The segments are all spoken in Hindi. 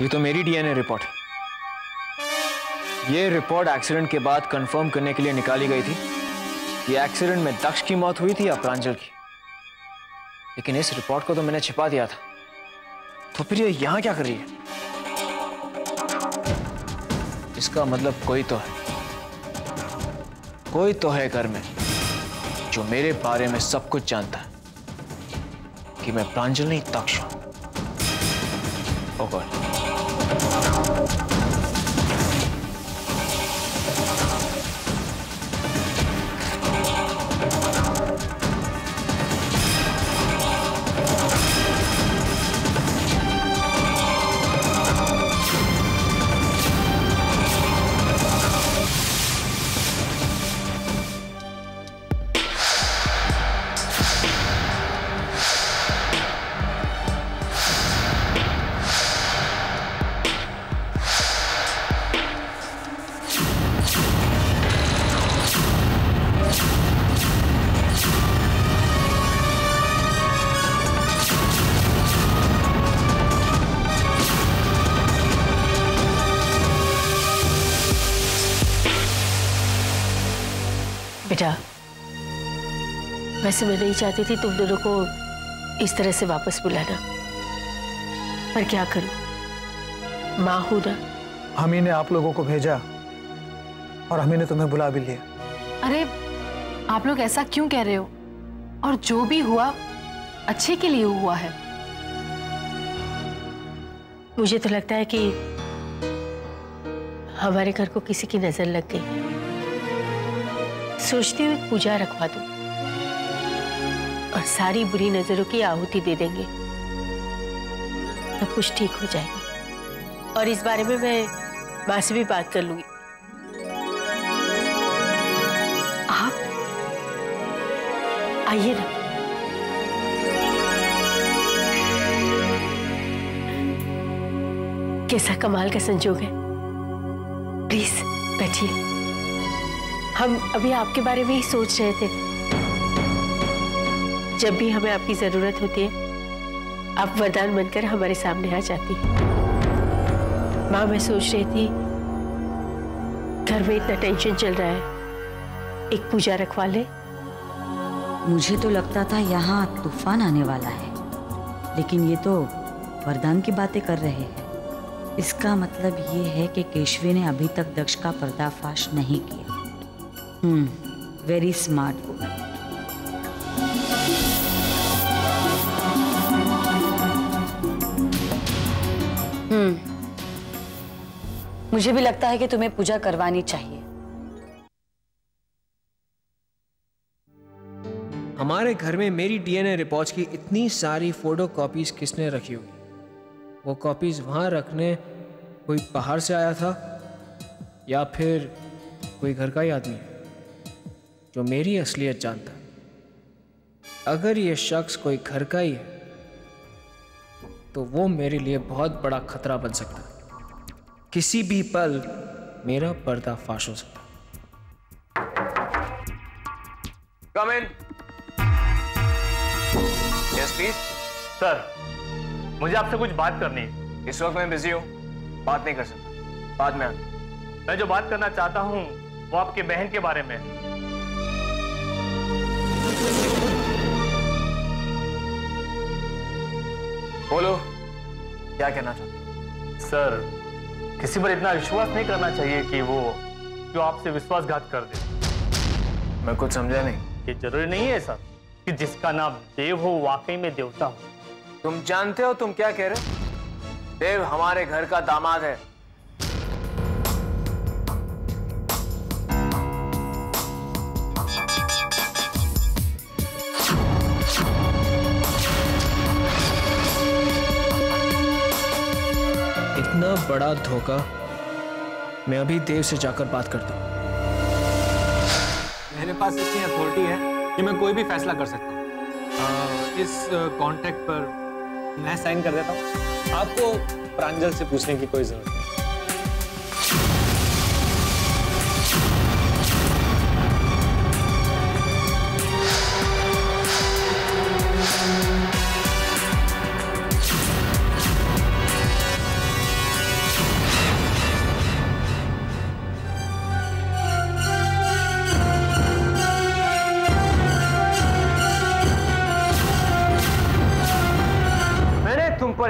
ये तो मेरी डीएनए रिपोर्ट है। ये रिपोर्ट एक्सीडेंट के बाद कंफर्म करने के लिए निकाली गई थी कि एक्सीडेंट में दक्ष की मौत हुई थी या प्रांजल की। लेकिन इस रिपोर्ट को तो मैंने छिपा दिया था, तो फिर ये यहां क्या कर रही है? इसका मतलब कोई तो है घर में जो मेरे बारे में सब कुछ जानता है कि मैं प्रांजल नहीं दक्ष हूं। ओ गॉड। बेटा, वैसे मैं नहीं चाहती थी तुम दोनों को इस तरह से वापस बुलाना, पर क्या करूं, माँ हूं ना। हमी ने आप लोगों को भेजा और हमी ने तुम्हें बुला भी लिया। अरे आप लोग ऐसा क्यों कह रहे हो? और जो भी हुआ अच्छे के लिए हुआ है। मुझे तो लगता है कि हमारे घर को किसी की नजर लग गई। सोचती हूँ पूजा रखवा दूं और सारी बुरी नजरों की आहुति दे देंगे, तब कुछ ठीक हो जाएगा। और इस बारे में मैं माँ से भी बात कर लूंगी। आप आइए ना। कैसा कमाल का संजोग है। प्लीज बैठिए। हम अभी आपके बारे में ही सोच रहे थे। जब भी हमें आपकी जरूरत होती है आप वरदान बनकर हमारे सामने आ जाती हैं। माँ, मैं सोच रही थी घर में इतना टेंशन चल रहा है, एक पूजा रखवा ले। मुझे तो लगता था यहाँ तूफान आने वाला है, लेकिन ये तो वरदान की बातें कर रहे हैं। इसका मतलब ये है कि केशवी ने अभी तक दक्ष का पर्दाफाश नहीं किया। Very smart woman. मुझे भी लगता है कि तुम्हें पूजा करवानी चाहिए। हमारे घर में मेरी डीएनए रिपोर्ट्स की इतनी सारी फोटो कॉपीज किसने रखी होगी? वो कॉपीज वहां रखने कोई बाहर से आया था या फिर कोई घर का ही आदमी है जो मेरी असलियत जानता है। अगर ये शख्स कोई घर का ही है तो वो मेरे लिए बहुत बड़ा खतरा बन सकता है। किसी भी पल मेरा पर्दाफाश हो सकता है। Come in. Yes please. Sir, मुझे आपसे कुछ बात करनी है। इस वक्त मैं बिजी हूं, बात नहीं कर सकता, बाद में आना। मैं जो बात करना चाहता हूं वो आपके बहन के बारे में है। बोलो, क्या कहना चाहते? सर, किसी पर इतना विश्वास नहीं करना चाहिए कि वो जो आपसे विश्वासघात कर दे। मैं कुछ समझा नहीं। ये जरूरी नहीं है सर कि जिसका नाम देव हो वाकई में देवता हो। तुम जानते हो तुम क्या कह रहे हो? देव हमारे घर का दामाद है। इतना बड़ा धोखा। मैं अभी देव से जाकर बात करता हूं। मेरे पास इतनी अथॉरिटी है कि मैं कोई भी फैसला कर सकता हूँ। इस कॉन्ट्रैक्ट पर मैं साइन कर देता हूँ। आपको प्रांजल से पूछने की कोई जरूरत नहीं।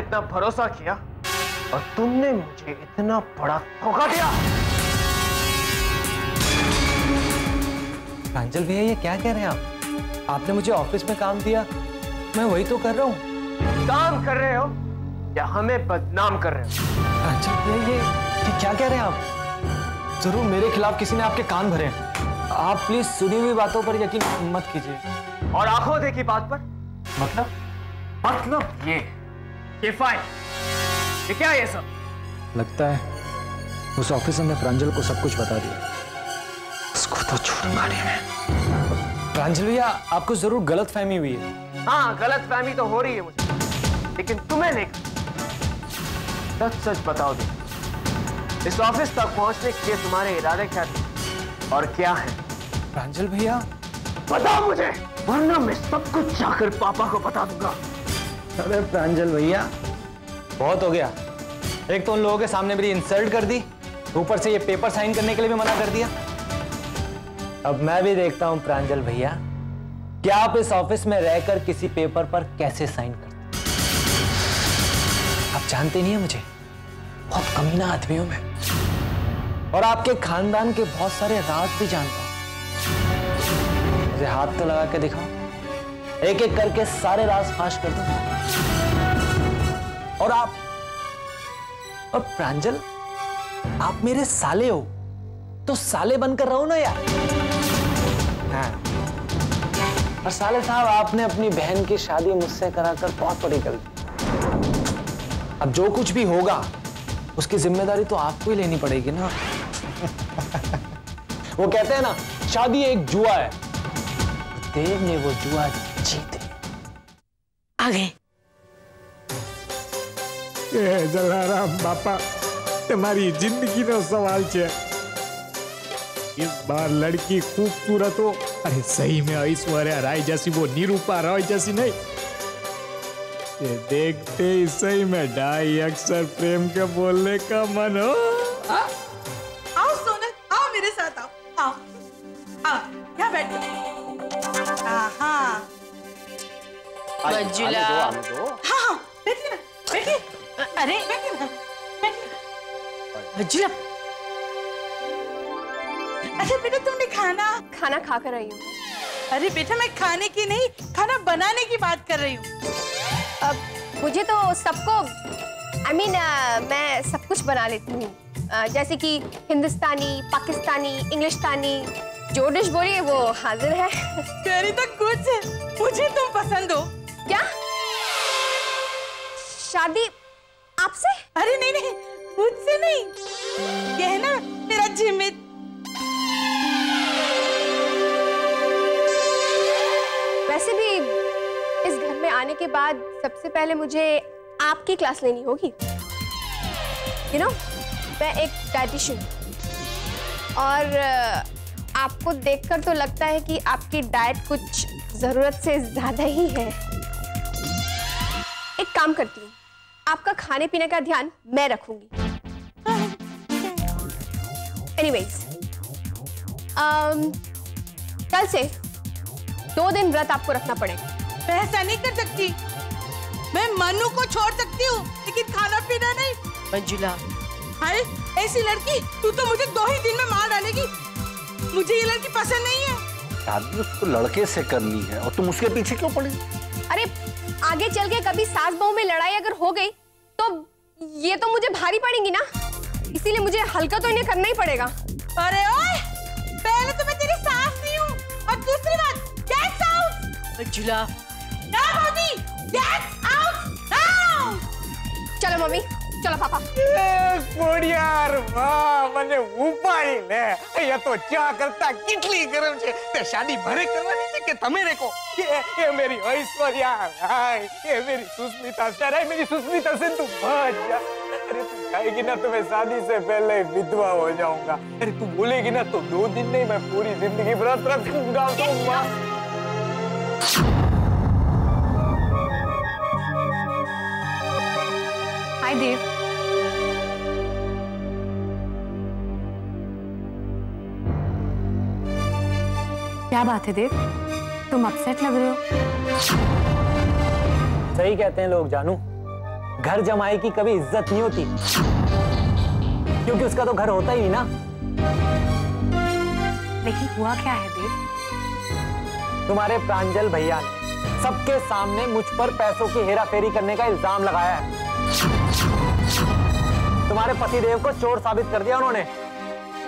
इतना भरोसा किया और तुमने मुझे इतना बड़ा धोखा दिया। प्रांजल भैया ये क्या कह रहे हैं आप? आपने मुझे ऑफिस में काम दिया, मैं वही तो कर रहा हूँ। काम कर रहे हो या हमें बदनाम कर रहे हो? प्रांजल भैया ये क्या कह रहे हैं आप? जरूर मेरे खिलाफ किसी ने आपके कान भरे हैं। आप प्लीज सुनी हुई बातों पर यकीन मत कीजिए। और आंखों देखी बात पर मतलब ये फाइल, ये क्या है ये सब? लगता है उस ऑफिसर ने प्रांजल को सब कुछ बता दिया। उसको तो छूटूंगा नहीं मैं। प्रांजल भैया आपको जरूर गलत फहमी हुई है। हाँ, गलत फहमी तो हो रही है मुझे, लेकिन तुम्हें लेकर सच बताओ दे, इस ऑफिस तक पहुंचने के लिए तुम्हारे इरादे क्या थे और क्या है? प्रांजल भैया बताओ मुझे, वरना मैं सब कुछ जाकर पापा को बता दूंगा। अरे प्रांजल भैया बहुत हो गया। एक तो उन लोगों के सामने मेरी इंसल्ट कर दी, ऊपर से ये पेपर साइन करने के लिए भी मना कर दिया। अब मैं भी देखता हूं प्रांजल भैया कि आप इस ऑफिस में रहकर किसी पेपर पर कैसे साइन करते। आप जानते नहीं है मुझे, बहुत कमीना आदमी हूं मैं, और आपके खानदान के बहुत सारे राज भी जानता हूं। मुझे हाथ तो लगा के दिखाओ, एक एक करके सारे राज फाश कर दो। और आप और प्रांजल, आप मेरे साले हो तो साले बनकर रहो ना यार। हाँ। और साले साहब, आपने अपनी बहन की शादी मुझसे कराकर बहुत बड़ी गलती। अब जो कुछ भी होगा उसकी जिम्मेदारी तो आपको ही लेनी पड़ेगी ना। वो कहते हैं ना, शादी एक जुआ है, देव ने वो जुआ जीते। आ गए। जलाराम बापा, तुम्हारी जिंदगी नो सवाल छे। इस बार लड़की खूबसूरत हो, अरे सही में ऐश्वर्या राय जैसी, वो निरूपा रॉय जैसी नहीं। ये देखते ही सही में ढाई अक्षर प्रेम के बोलने का मन हो। आओ सोनल, आओ मेरे साथ, आओ आओ आओ, यहाँ बैठ जाओ। हाँ मंजुला, हाँ बैठिए ना, बैठिए। अरे बैठिए ना, बैठिए। मंजुला, अच्छा बेटा, तुमने खाना खा कर आई हूँ। अरे बेटा, मैं खाने की नहीं, खाना बनाने की बात कर रही हूँ। मुझे तो सबको मैं सब कुछ बना लेती हूँ, जैसे कि हिंदुस्तानी, पाकिस्तानी, इंग्लिशतानी, जो डिश बोलिए वो हाजिर है। तेरी तो कुछ है, मुझे तुम पसंद हो। क्या शादी आपसे? अरे नहीं नहीं, मुझसे नहीं, ये है ना मेरा जिम्मेदार। वैसे भी इस घर में आने के बाद सबसे पहले मुझे आपकी क्लास लेनी होगी। यू नो, मैं एक डाइटिशियन, और आपको देखकर तो लगता है कि आपकी डाइट कुछ जरूरत से ज्यादा ही है। एक काम करती हूँ, आपका खाने पीने का ध्यान मैं रखूंगी। एनीवेज, कल से 2 दिन व्रत आपको रखना पड़ेगा। मैं ऐसा नहीं कर सकती, मैं मनु को छोड़ सकती हूँ, लेकिन खाना पीना नहीं। मंजुला, अरे ऐसी लड़की, तू तो मुझे 2 ही दिन में मार डालेगी। मुझे ये लड़की पसंद नहीं है। शादी उसको लड़के से करनी है और तुम उसके पीछे क्यों पड़ी? अरे आगे चल के कभी सास बहू में लड़ाई अगर हो गई तो ये तो मुझे भारी पड़ेंगी ना, इसीलिए मुझे हल्का तो इन्हें करना ही पड़ेगा। अरे ओए, पहले तो मैं तेरी सास नहीं हूँ, और दूसरी बात, गेट आउट। मंजुला, ना भाभी, गेट आउट नाउ। चलो मम्मी, चलो पापा। यार वाह, મને ઉપાડી લે। અહીંયા તો ચા કરતા કેટલી ગરમ છે, તે શાદી ભરે કરવાની છે કે તમે રેકો? એ मेरी ऐश्वर्या राय, ये मेरी सुस्मिता राय, मेरी सुस्मिता से तू बच जा। अरे तू जाएगी ना तो मैं शादी से पहले विधवा हो जाऊंगा। अरे तू बोलेगी ना तो 2 दिन नहीं, मैं पूरी जिंदगी व्रत रखूंगा। हाय देव। क्या बात है देव, तुम अपसेट लग रहे हो? सही कहते हैं लोग जानू, घर जमाई की कभी इज्जत नहीं होती, क्योंकि उसका तो घर होता ही नहीं ना। लेकिन हुआ क्या है देव? तुम्हारे प्रांजल भैया ने सबके सामने मुझ पर पैसों की हेराफेरी करने का इल्जाम लगाया है। तुम्हारे पतिदेव को चोर साबित कर दिया उन्होंने।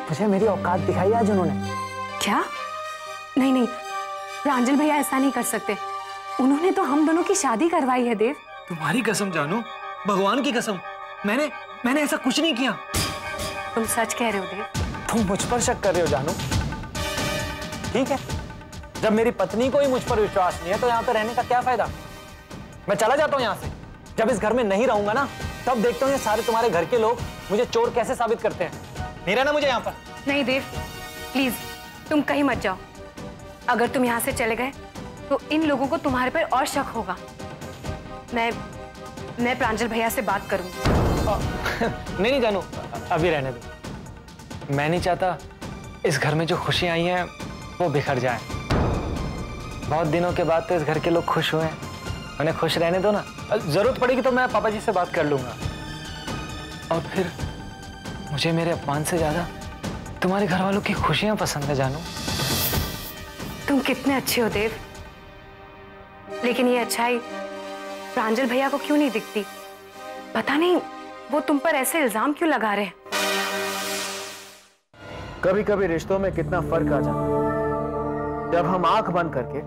मुझे मेरी औकात दिखाई आज उन्होंने। क्या? नहीं नहीं, प्रांजल भैया ऐसा नहीं कर सकते। उन्होंने तो हम दोनों की शादी करवाई है देव। तुम्हारी कसम जानू, भगवान की कसम, मैंने ऐसा कुछ नहीं किया। तुम सच कह रहे हो देव? तुम मुझ पर शक कर रहे हो जानू? ठीक है, जब मेरी पत्नी को ही मुझ पर विश्वास नहीं है तो यहाँ पे रहने का क्या फायदा? मैं चला जाता हूँ यहाँ से। जब इस घर में नहीं रहूंगा ना, तब देखता हूँ ये सारे तुम्हारे घर के लोग मुझे चोर कैसे साबित करते हैं। नहीं रहना मुझे यहाँ पर। नहीं देव, प्लीज तुम कहीं मत जाओ। अगर तुम यहाँ से चले गए तो इन लोगों को तुम्हारे पर और शक होगा। मैं प्रांजल भैया से बात करूंगी। नहीं जानू, अभी रहने दो। मैं नहीं चाहता इस घर में जो खुशियां आई हैं वो बिखर जाए। बहुत दिनों के बाद तो इस घर के लोग खुश हुए हैं, उन्हें खुश रहने दो ना। जरूरत पड़ेगी तो मैं पापा जी से बात कर लूंगा। और फिर मुझे मेरे अपमान से ज्यादा तुम्हारे घर वालों की खुशियां पसंद है जानू। तुम कितने अच्छे हो देव, लेकिन ये अच्छाई प्रांजल भैया को क्यों नहीं दिखती? पता नहीं वो तुम पर ऐसे इल्जाम क्यों लगा रहे हैं। कभी कभी रिश्तों में कितना फर्क आ जाता है जब हम आंख बंद करके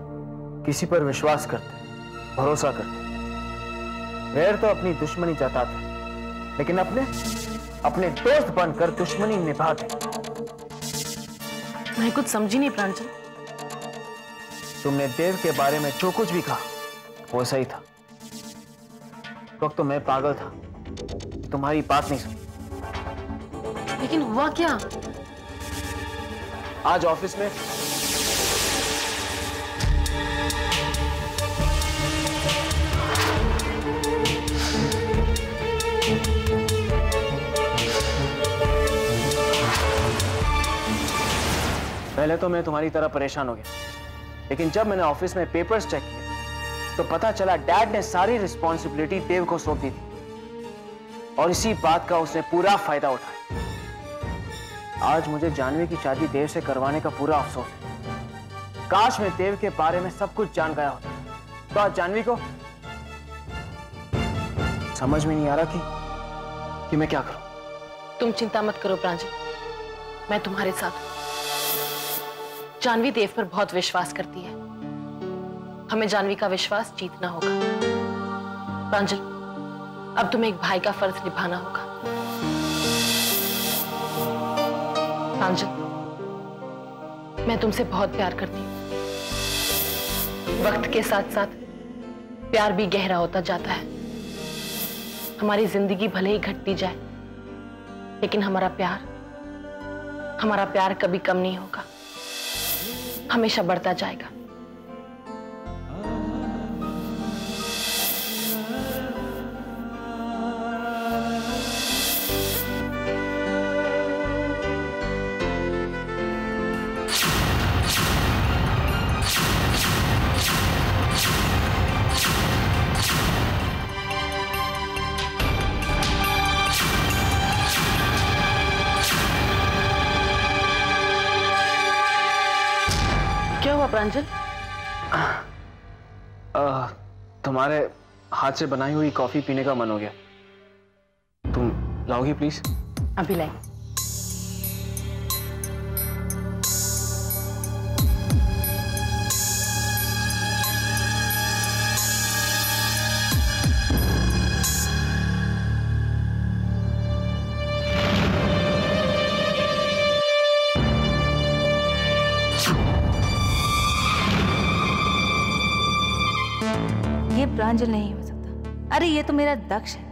किसी पर विश्वास करते हैं, भरोसा करते हैं। गैर तो अपनी दुश्मनी जताते हैं, लेकिन अपने दोस्त बनकर दुश्मनी निभाते। मैं कुछ समझी नहीं प्रांजल। तुमने देव के बारे में जो कुछ भी कहा वो सही था। तो मैं पागल था, तुम्हारी बात नहीं सुनी। लेकिन हुआ क्या? आज ऑफिस में पहले तो मैं तुम्हारी तरह परेशान हो गया, लेकिन जब मैंने ऑफिस में पेपर्स चेक किए तो पता चला डैड ने सारी रिस्पॉन्सिबिलिटी देव को सौंप दी थी और इसी बात का उसने पूरा फायदा उठाया। आज मुझे जानवी की शादी देव से करवाने का पूरा अफसोस है। काश मैं देव के बारे में सब कुछ जान गया होता, तो आज जानवी को समझ में नहीं आ रहा कि मैं क्या करूं। तुम चिंता मत करो प्रांजल, मैं तुम्हारे साथ हूं। जानवी देव पर बहुत विश्वास करती है, हमें जानवी का विश्वास जीतना होगा। प्रांजल, अब तुम्हें एक भाई का फर्ज निभाना होगा। प्रांजल, मैं तुमसे बहुत प्यार करती हूँ। वक्त के साथ साथ प्यार भी गहरा होता जाता है। हमारी जिंदगी भले ही घटती जाए, लेकिन हमारा प्यार कभी कम नहीं होगा, हमेशा बढ़ता जाएगा। क्या हुआ प्रांजल? तुम्हारे हाथ से बनाई हुई कॉफी पीने का मन हो गया, तुम लाओगी प्लीज? अभी लाई। ये प्रांजल नहीं हो सकता। अरे ये तो मेरा दक्ष है,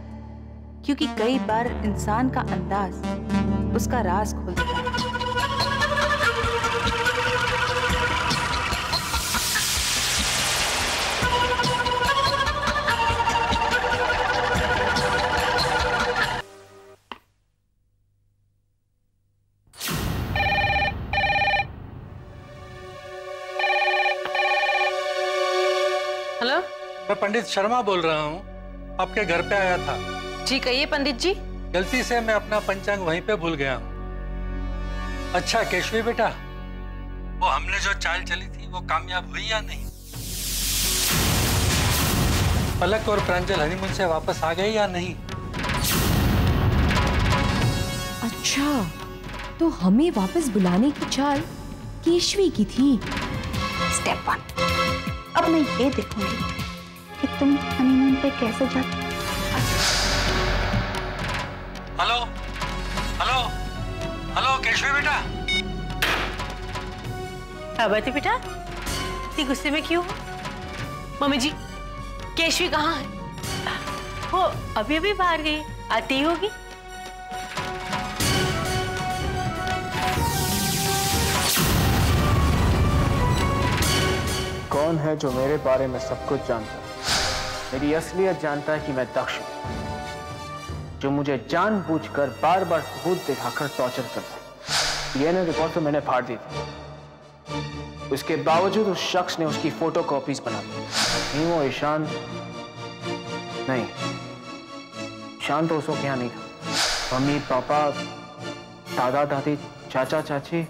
क्योंकि कई बार इंसान का अंदाज उसका राज खोल देता है। हेलो, मैं पंडित शर्मा बोल रहा हूँ। आपके घर पे आया था। जी कहिए पंडित जी। गलती से मैं अपना पंचांग वहीं पे भूल गया हूँ। अच्छा केशवी बेटा, वो हमने जो चाल चली थी वो कामयाब हुई या नहीं? पलक और प्रांजल हनीमून से वापस आ गए या नहीं? अच्छा, तो हमें वापस बुलाने की चाल केशवी की थी। स्टेप 1, अब मैं ये देखूंगी कि तुम हनीमून पे कैसे जाते। हेलो हेलो हेलो केशवी बेटा। अबती बेटा, इतनी गुस्से में क्यों हो? मम्मी जी, केशवी कहाँ है? वो अभी अभी बाहर गई, आती होगी। कौन है जो मेरे बारे में सब कुछ जानता है? मेरी असलियत जानता है कि मैं दक्ष हूं, जो मुझे जानबूझकर बार बार सबूत दिखाकर टॉर्चर करता है। डीएनए रिपोर्ट तो मैंने फाड़ दी थी, उसके बावजूद उस शख्स ने उसकी फोटो कॉपीज बना दी। नहीं, वो ईशान नहीं, ईशान तो उस वक्त यहाँ नहीं था। मम्मी पापा, दादा दादी, चाचा चाची,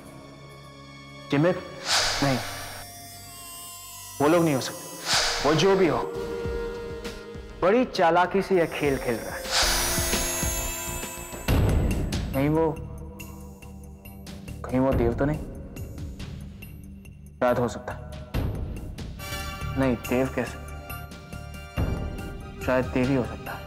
जिमित नहीं, वो लोग नहीं हो सकते। वो जो भी हो, बड़ी चालाकी से यह खेल खेल रहा है। कहीं वो देव तो नहीं? शायद हो सकता है। नहीं, देव कैसे? शायद देव ही हो सकता है।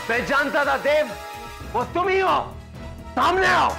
मैं जानता था देव, वो तुम ही हो। सामने आओ।